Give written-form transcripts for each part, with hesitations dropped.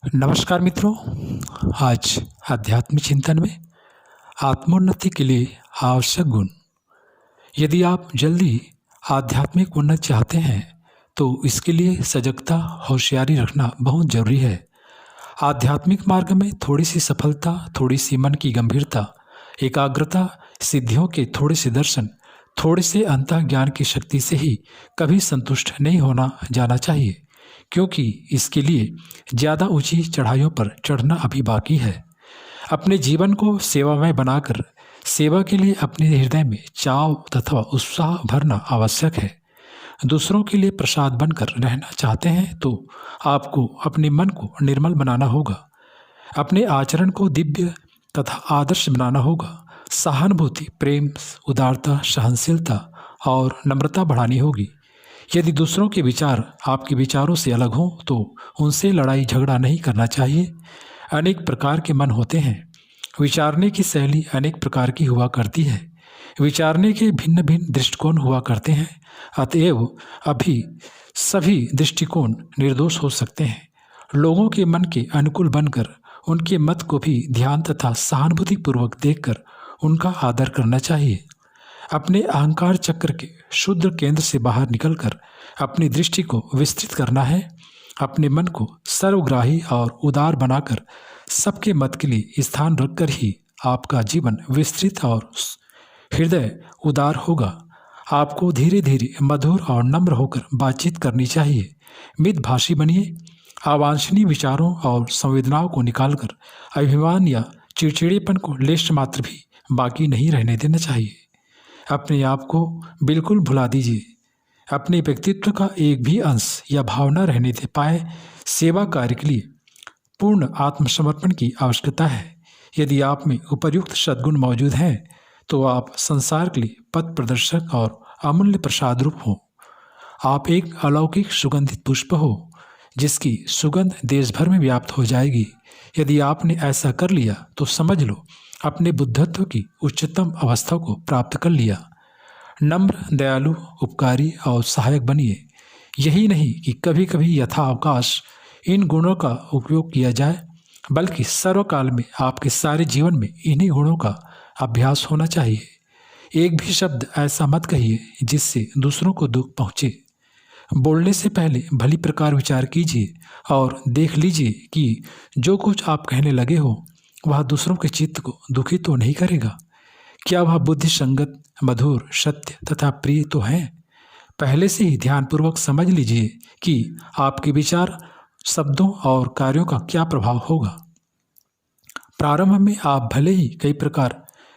नमस्कार मित्रों। आज आध्यात्मिक चिंतन में आत्मोन्नति के लिए आवश्यक गुण। यदि आप जल्दी आध्यात्मिक उन्नति चाहते हैं तो इसके लिए सजगता, होशियारी रखना बहुत जरूरी है। आध्यात्मिक मार्ग में थोड़ी सी सफलता, थोड़ी सी मन की गंभीरता, एकाग्रता, सिद्धियों के थोड़े से दर्शन, थोड़े से अंतः ज्ञान की शक्ति से ही कभी संतुष्ट नहीं होना जाना चाहिए, क्योंकि इसके लिए ज़्यादा ऊंची चढ़ाइयों पर चढ़ना अभी बाकी है। अपने जीवन को सेवामय बनाकर सेवा के लिए अपने हृदय में चाव तथा उत्साह भरना आवश्यक है। दूसरों के लिए प्रसाद बनकर रहना चाहते हैं तो आपको अपने मन को निर्मल बनाना होगा, अपने आचरण को दिव्य तथा आदर्श बनाना होगा। सहानुभूति, प्रेम, उदारता, सहनशीलता और नम्रता बढ़ानी होगी। यदि दूसरों के विचार आपके विचारों से अलग हों तो उनसे लड़ाई झगड़ा नहीं करना चाहिए। अनेक प्रकार के मन होते हैं, विचारने की शैली अनेक प्रकार की हुआ करती है, विचारने के भिन्न भिन्न दृष्टिकोण हुआ करते हैं। अतएव अभी सभी दृष्टिकोण निर्दोष हो सकते हैं। लोगों के मन के अनुकूल बनकर उनके मत को भी ध्यान तथा सहानुभूतिपूर्वक देखकर उनका आदर करना चाहिए। अपने अहंकार चक्र के शुद्ध केंद्र से बाहर निकलकर अपनी दृष्टि को विस्तृत करना है। अपने मन को सर्वग्राही और उदार बनाकर सबके मत के लिए स्थान रखकर ही आपका जीवन विस्तृत और हृदय उदार होगा। आपको धीरे धीरे मधुर और नम्र होकर बातचीत करनी चाहिए। मितभाषी बनिए। अवांछनीय विचारों और संवेदनाओं को निकालकर अभिमान या चिड़चिड़ेपन को लेश मात्र भी बाकी नहीं रहने देना चाहिए। अपने आप को बिल्कुल भुला दीजिए। अपने व्यक्तित्व का एक भी अंश या भावना रहने दे पाए। सेवा कार्य के लिए पूर्ण आत्मसमर्पण की आवश्यकता है। यदि आप में उपर्युक्त सद्गुण मौजूद हैं तो आप संसार के लिए पथ प्रदर्शक और अमूल्य प्रसाद रूप हो। आप एक अलौकिक सुगंधित पुष्प हो जिसकी सुगंध देश भर में व्याप्त हो जाएगी। यदि आपने ऐसा कर लिया तो समझ लो अपने बुद्धत्व की उच्चतम अवस्था को प्राप्त कर लिया। नम्र, दयालु, उपकारी और सहायक बनिए। यही नहीं कि कभी कभी यथावकाश इन गुणों का उपयोग किया जाए, बल्कि सर्वकाल में आपके सारे जीवन में इन्हीं गुणों का अभ्यास होना चाहिए। एक भी शब्द ऐसा मत कहिए जिससे दूसरों को दुख पहुँचे। बोलने से पहले भली प्रकार विचार कीजिए और देख लीजिए कि जो कुछ आप कहने लगे हो वह दूसरों के चित्त को दुखी तो नहीं करेगा। क्या वह बुद्धि संगत, मधुर, सत्य तथा प्रिय तो है? पहले से ही ध्यानपूर्वक समझ लीजिए कि आपके विचार, शब्दों और कार्यों का क्या प्रभाव होगा। प्रारंभ में आप भले ही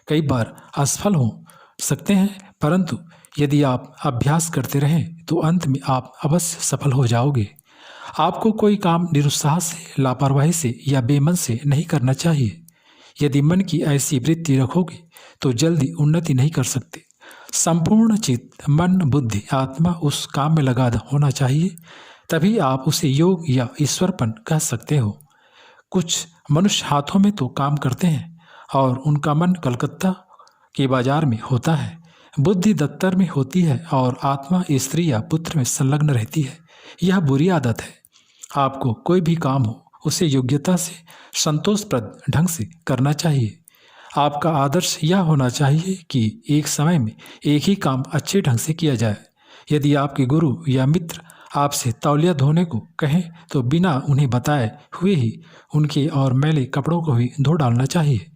कई बार असफल हो सकते हैं, परंतु यदि आप अभ्यास करते रहें तो अंत में आप अवश्य सफल हो जाओगे। आपको कोई काम निरुत्साह से, लापरवाही से या बेमन से नहीं करना चाहिए। यदि मन की ऐसी वृत्ति रखोगे तो जल्दी उन्नति नहीं कर सकते। संपूर्ण चित्त, मन, बुद्धि, आत्मा उस काम में लगा होना चाहिए, तभी आप उसे योग या ईश्वरपन कह सकते हो। कुछ मनुष्य हाथों में तो काम करते हैं और उनका मन कलकत्ता के बाजार में होता है, बुद्धि दफ्तर में होती है और आत्मा स्त्री या पुत्र में संलग्न रहती है। यह बुरी आदत है। आपको कोई भी काम हो उसे योग्यता से, संतोषप्रद ढंग से करना चाहिए। आपका आदर्श यह होना चाहिए कि एक समय में एक ही काम अच्छे ढंग से किया जाए। यदि आपके गुरु या मित्र आपसे तौलिया धोने को कहें तो बिना उन्हें बताए हुए ही उनके और मैले कपड़ों को भी धो डालना चाहिए।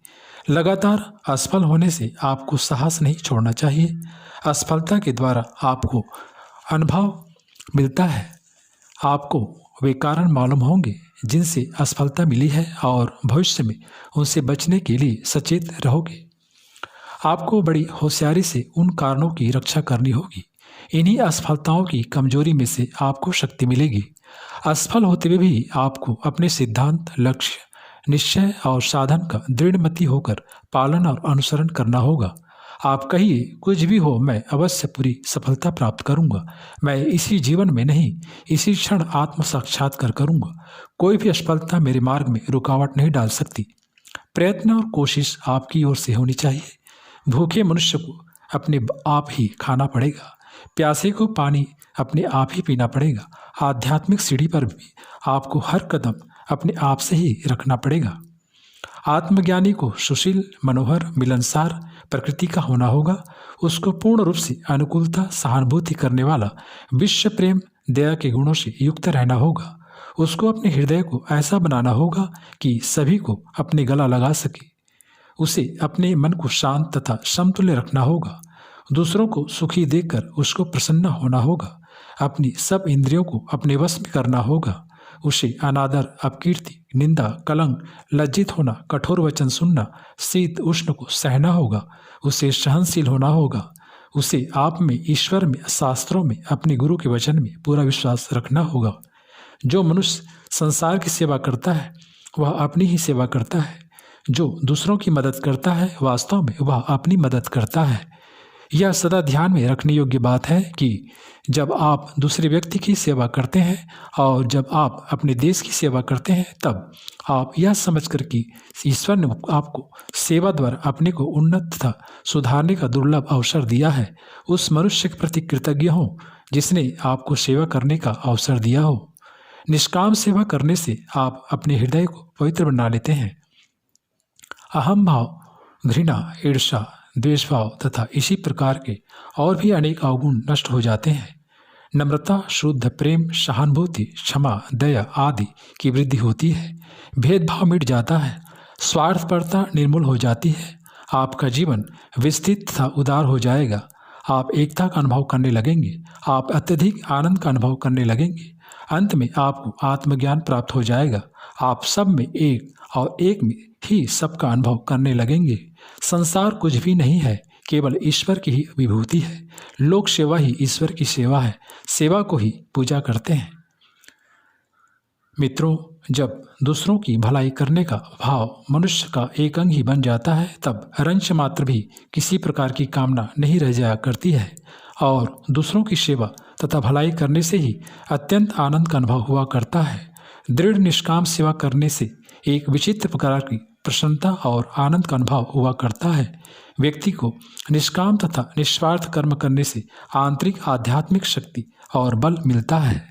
लगातार असफल होने से आपको साहस नहीं छोड़ना चाहिए। असफलता के द्वारा आपको अनुभव मिलता है। आपको वे कारण मालूम होंगे जिनसे असफलता मिली है और भविष्य में उनसे बचने के लिए सचेत रहोगे। आपको बड़ी होशियारी से उन कारणों की रक्षा करनी होगी। इन्हीं असफलताओं की कमजोरी में से आपको शक्ति मिलेगी। असफल होते हुए भी आपको अपने सिद्धांत, लक्ष्य, निश्चय और साधन का दृढ़मति होकर पालन और अनुसरण करना होगा। आप कहिए कुछ भी हो, मैं अवश्य पूरी सफलता प्राप्त करूंगा। मैं इसी जीवन में नहीं, इसी क्षण आत्म साक्षात्कार करूंगा। कोई भी असफलता मेरे मार्ग में रुकावट नहीं डाल सकती। प्रयत्न और कोशिश आपकी ओर से होनी चाहिए। भूखे मनुष्य को अपने आप ही खाना पड़ेगा, प्यासे को पानी अपने आप ही पीना पड़ेगा। आध्यात्मिक सीढ़ी पर भी आपको हर कदम अपने आप से ही रखना पड़ेगा। आत्मज्ञानी को सुशील, मनोहर, मिलनसार प्रकृति का होना होगा। उसको पूर्ण रूप से अनुकूलता, सहानुभूति करने वाला, विश्व प्रेम, दया के गुणों से युक्त रहना होगा। उसको अपने हृदय को ऐसा बनाना होगा कि सभी को अपने गला लगा सके। उसे अपने मन को शांत तथा समतुल्य रखना होगा। दूसरों को सुखी देखकर उसको प्रसन्न होना होगा। अपनी सब इंद्रियों को अपने वश में करना होगा। उसे अनादर, अपकीर्ति, निंदा, कलंक, लज्जित होना, कठोर वचन सुनना, शीत उष्ण को सहना होगा। उसे सहनशील होना होगा। उसे आप में, ईश्वर में, शास्त्रों में, अपने गुरु के वचन में पूरा विश्वास रखना होगा। जो मनुष्य संसार की सेवा करता है वह अपनी ही सेवा करता है। जो दूसरों की मदद करता है वास्तव में वह अपनी मदद करता है। यह सदा ध्यान में रखने योग्य बात है कि जब आप दूसरे व्यक्ति की सेवा करते हैं और जब आप अपने देश की सेवा करते हैं, तब आप यह समझकर कि ईश्वर ने आपको सेवा द्वारा अपने को उन्नत तथा सुधारने का दुर्लभ अवसर दिया है, उस मनुष्य के प्रति कृतज्ञ हो जिसने आपको सेवा करने का अवसर दिया हो। निष्काम सेवा करने से आप अपने हृदय को पवित्र बना लेते हैं। अहम भाव, घृणा, ईर्ष्या, द्वेष भाव तथा इसी प्रकार के और भी अनेक अवगुण नष्ट हो जाते हैं। नम्रता, शुद्ध प्रेम, सहानुभूति, क्षमा, दया आदि की वृद्धि होती है। भेदभाव मिट जाता है। स्वार्थपरता निर्मूल हो जाती है। आपका जीवन विस्तृत तथा उदार हो जाएगा। आप एकता का अनुभव करने लगेंगे। आप अत्यधिक आनंद का अनुभव करने लगेंगे। अंत में आपको आत्मज्ञान प्राप्त हो जाएगा। आप सब में एक और एक में ही सबका अनुभव करने लगेंगे। संसार कुछ भी नहीं है, केवल ईश्वर की ही विभूति है। लोक सेवा ही ईश्वर की सेवा है। सेवा को ही पूजा करते हैं। मित्रों, जब दूसरों की भलाई करने का भाव मनुष्य का एक अंग ही बन जाता है, तब रंच मात्र भी किसी प्रकार की कामना नहीं रह जाया करती है और दूसरों की सेवा तथा भलाई करने से ही अत्यंत आनंद का अनुभव हुआ करता है। दृढ़ निष्काम सेवा करने से एक विचित्र प्रकार की प्रसन्नता और आनंद का अनुभव हुआ करता है। व्यक्ति को निष्काम तथा निस्वार्थ कर्म करने से आंतरिक आध्यात्मिक शक्ति और बल मिलता है।